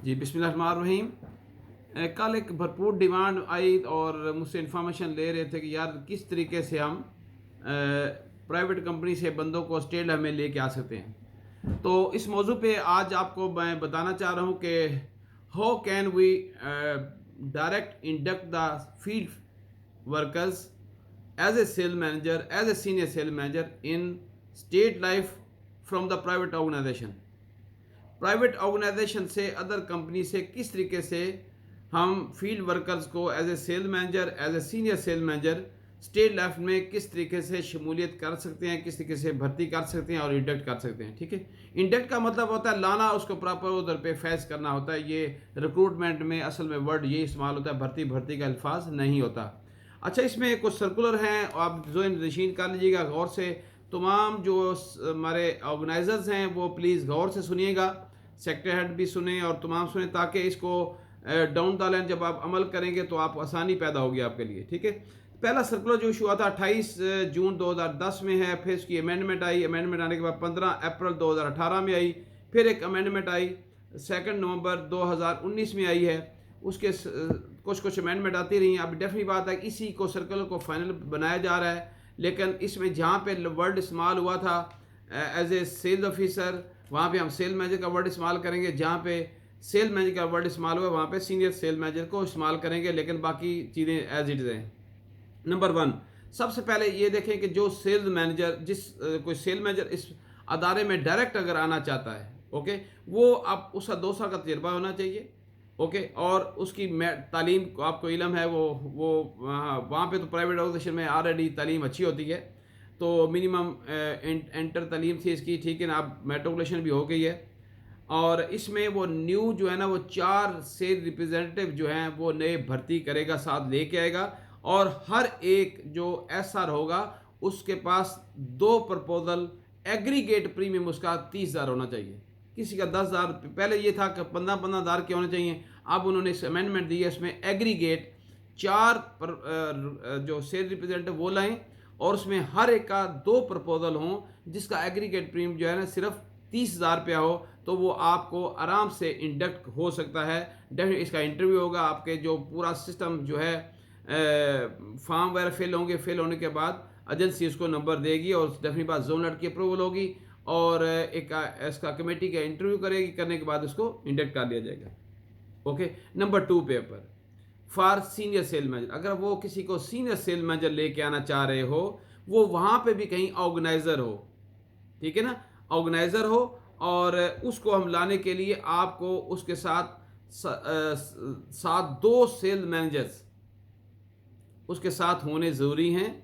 जी, बिस्मिल्लाहिर्रहमानिर्रहीम। कल एक भरपूर डिमांड आई और मुझसे इन्फॉर्मेशन ले रहे थे कि यार किस तरीके से हम प्राइवेट कंपनी से बंदों को स्टेट लेवल में लेके आ सकते हैं। तो इस मौजू पे आज आपको मैं बताना चाह रहा हूँ कि how can we direct induct the field workers as a sale manager, as a senior sale manager in state life from the private organisation. Private organisation से, अदर कंपनी से किस तरीके से हम फील्ड वर्कर्स को as a sale manager, as a senior sale manager state level में किस तरीके से शमूलियत कर सकते हैं, किस तरीके से भर्ती कर सकते हैं और इंडक्ट कर सकते हैं। ठीक है, इंडक्ट का मतलब होता है लाना, उसको प्रॉपर उधर पे फेस करना होता है। ये रिक्रूटमेंट में असल में वर्ड ये इस्तेमाल होता है, भर्ती का अल्फाज नहीं होता। अच्छा, इसमें कुछ सर्कुलर हैं, आप जो नशीन कर लीजिएगा गौर से। तमाम जो हमारे ऑर्गेनाइजर्स हैं वो प्लीज़ गौर से सुनिएगा, सेक्टर हेड भी सुने और तमाम सुने, ताकि इसको डाउन द लाइन जब आप अमल करेंगे तो आप आसानी पैदा होगी आपके लिए। ठीक है, पहला सर्कुलर जो इशू हुआ था 28 जून 2010 में है, फिर इसकी अमेंडमेंट आई, अमेंडमेंट आने के बाद 15 अप्रैल 2018 में आई, फिर एक अमेंडमेंट आई 2 नवंबर 2019 में आई है। उसके कुछ अमेंडमेंट आती रही हैं। अब डेफिनेट बात है इसी को सर्कुलर को फाइनल बनाया जा रहा है, लेकिन इसमें जहाँ पे वर्ड इस्तेमाल हुआ था एज ए सेल्स ऑफिसर, वहाँ पे हम सेल मैनेजर का वर्ड इस्तेमाल करेंगे। जहाँ पे सेल मैनेजर का वर्ड इस्तेमाल हुआ वहाँ पे सीनियर सेल मैनेजर को इस्तेमाल करेंगे, लेकिन बाकी चीज़ें एज इट इज़ हैं। नंबर 1, सबसे पहले ये देखें कि जो सेल्स मैनेजर, कोई सेल मैनेजर इस अदारे में डायरेक्ट अगर आना चाहता है, ओके, वो आप उसका 2 साल का तजर्बा होना चाहिए, ओके, और उसकी तालीम को आपको इलम है, वो वहाँ पे तो प्राइवेट ऑर्गेनाइजेशन में ऑलरेडी तालीम अच्छी होती है, तो मिनिमम इंटर तालीम थी इसकी। ठीक है ना, अब मेट्रिकुलेशन भी हो गई है। और इसमें वो न्यू जो है ना, वो 4 सेल रिप्रेजेंटेटिव जो हैं वो नए भर्ती करेगा, साथ लेके आएगा। और हर एक जो एसआर होगा उसके पास 2 प्रपोजल, एग्रीगेट प्रीमियम उसका 30,000 होना चाहिए। किसी का 10,000, पहले ये था कि 15,000 के होने चाहिए, अब उन्होंने इस अमेंडमेंट दी है, इसमें एग्रीगेट 4 जो सेल रिप्रेजेंटेटिव वो लाएँ और उसमें हर एक का 2 प्रपोजल हों, जिसका एग्रीगेट प्रीमियम जो है ना सिर्फ 30,000 रुपया हो, तो वो आपको आराम से इंडक्ट हो सकता है। डेफिनेट इसका इंटरव्यू होगा, आपके जो पूरा सिस्टम जो है फॉर्म वगैरह फिल होंगे, फिल होने के बाद एजेंसी उसको नंबर देगी और डेफिनेट बात जोनल की अप्रूवल होगी और एक इसका कमेटी का इंटरव्यू करेगी, करने के बाद उसको इंडक्ट कर दिया जाएगा। Okay, number 2 paper for senior sale manager. अगर वो किसी को सीनियर सेल मैनेजर लेके आना चाह रहे हो, वो वहाँ पे भी कहीं ऑर्गेनाइज़र हो, ठीक है ना, ऑर्गेनाइज़र हो, और उसको हम लाने के लिए आपको उसके साथ 2 सेल मैनेजर्स उसके साथ होने ज़रूरी हैं,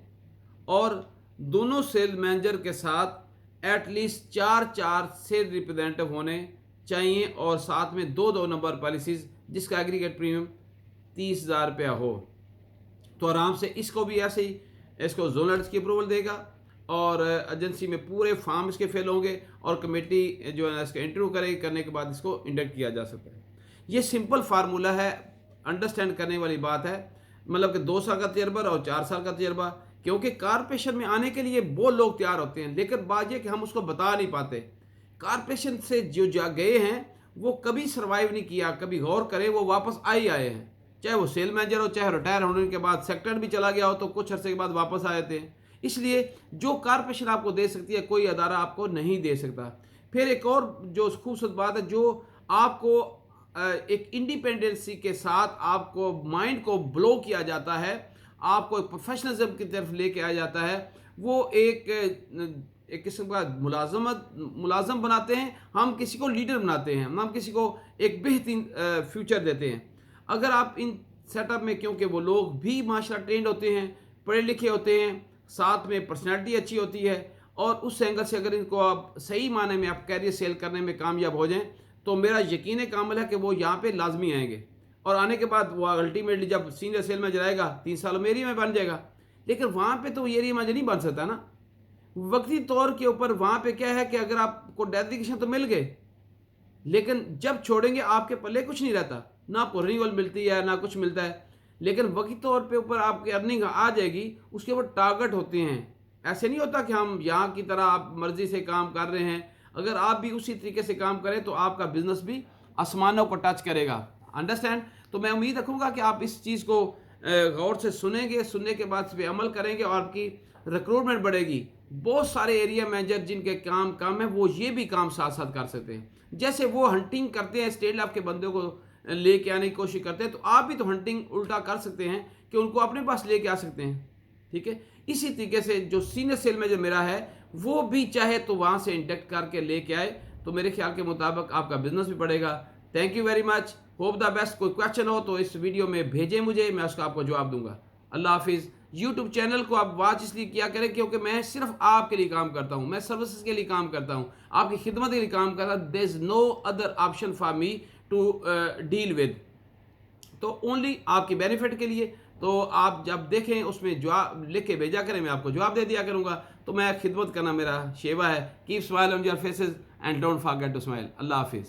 और दोनों सेल मैनेजर के साथ एटलीस्ट 4 सेल रिप्रेजेंटेटिव होने चाहिए, और साथ में 2 नंबर पॉलिसीज़ जिसका एग्रीगेट प्रीमियम 30,000 रुपया हो। तो आराम से इसको भी ऐसे ही इसको जोनल्स की अप्रूवल देगा और एजेंसी में पूरे फॉर्म इसके फिल होंगे और कमेटी जो है इसका इंटरव्यू करेगी, करने के बाद इसको इंडक्ट किया जा सकता है। ये सिंपल फार्मूला है, अंडरस्टैंड करने वाली बात है, मतलब कि 2 साल का तजर्बा और 4 साल का तजर्बा। क्योंकि कारपोरेशन में आने के लिए वो लोग तैयार होते हैं, लेकिन बात यह कि हम उसको बता नहीं पाते। कारपोरेशन से जो जा गए हैं वो कभी सर्वाइव नहीं किया, कभी गौर करें, वो वापस आए हैं, चाहे वो सेल मैनेजर हो, चाहे रिटायर होने के बाद सेक्टर भी चला गया हो तो कुछ अर्से के बाद वापस आए थे। इसलिए जो कारपोरेशन आपको दे सकती है कोई अदारा आपको नहीं दे सकता। फिर एक और जो खूबसूरत बात है, जो आपको एक इंडिपेंडेंसी के साथ आपको माइंड को ब्लो किया जाता है, आपको एक प्रोफेशनलिज्म की तरफ लेके आया जाता है, वो एक किस्म का मुलाजम बनाते हैं, हम किसी को लीडर बनाते हैं, हम किसी को एक बेहतरीन फ्यूचर देते हैं। अगर आप इन सेटअप में, क्योंकि वो लोग भी माशाल्लाह ट्रेंड होते हैं, पढ़े लिखे होते हैं, साथ में पर्सनैलिटी अच्छी होती है, और उस एंगल से अगर इनको आप सही माने में आप कैरियर सेल करने में कामयाब हो जाएं, तो मेरा यकीन कामिल है कि वो यहाँ पे लाजमी आएंगे। और आने के बाद वो अल्टीमेटली जब सीनियर सेल मैनेजर आएगा 3 सालों में एरिया में बन जाएगा, लेकिन वहाँ पे तो एरिया मैनेजर नहीं बन सकता ना। वक्ती तौर के ऊपर वहाँ पे क्या है कि अगर आपको डेजिग्नेशन तो मिल गए, लेकिन जब छोड़ेंगे आपके पल्ले कुछ नहीं रहता, ना आपको रिन्यूअल मिलती है ना कुछ मिलता है। लेकिन वक्ती तौर पे ऊपर आपकी अर्निंग आ जाएगी, उसके ऊपर टारगेट होते हैं। ऐसे नहीं होता कि हम यहाँ की तरह आप मर्जी से काम कर रहे हैं। अगर आप भी उसी तरीके से काम करें तो आपका बिजनेस भी आसमानों को टच करेगा। अंडरस्टैंड? तो मैं उम्मीद रखूँगा कि आप इस चीज़ को गौर से सुनेंगे, सुनने के बाद इस पर अमल करेंगे और आपकी रिक्रूटमेंट बढ़ेगी। बहुत सारे एरिया मैनेजर जिनके काम कम है वो ये भी काम साथ साथ कर सकते हैं। जैसे वो हंटिंग करते हैं, स्टेट लेवल के बंदों को लेके आने की कोशिश करते हैं, तो आप भी तो हंटिंग उल्टा कर सकते हैं कि उनको अपने पास लेके आ सकते हैं। ठीक है, इसी तरीके से जो सीनियर सेल में जो मेरा है वो भी चाहे तो वहाँ से इंडक्ट करके लेके आए, तो मेरे ख्याल के मुताबिक आपका बिजनेस भी बढ़ेगा। Thank you very much, hope the best. कोई क्वेश्चन हो तो इस वीडियो में भेजें मुझे, मैं उसका आपको जवाब दूंगा। अल्लाह हाफिज़। यूट्यूब चैनल को आप वॉच इसलिए किया करें क्योंकि मैं सिर्फ आपके लिए काम करता हूं, मैं सर्विसेज के लिए काम करता हूं, आपकी खिदमत के लिए काम करता हूं। There is no other option for me to deal with, तो ओनली आपकी बेनिफिट के लिए। तो आप जब देखें उसमें जवाब लिख के भेजा करें, मैं आपको जवाब दे दिया करूंगा। तो मैं खिदमत करना मेरा शेवा है। Keep smile on your faces and don't forget to smile. अल्लाह हाफिज़।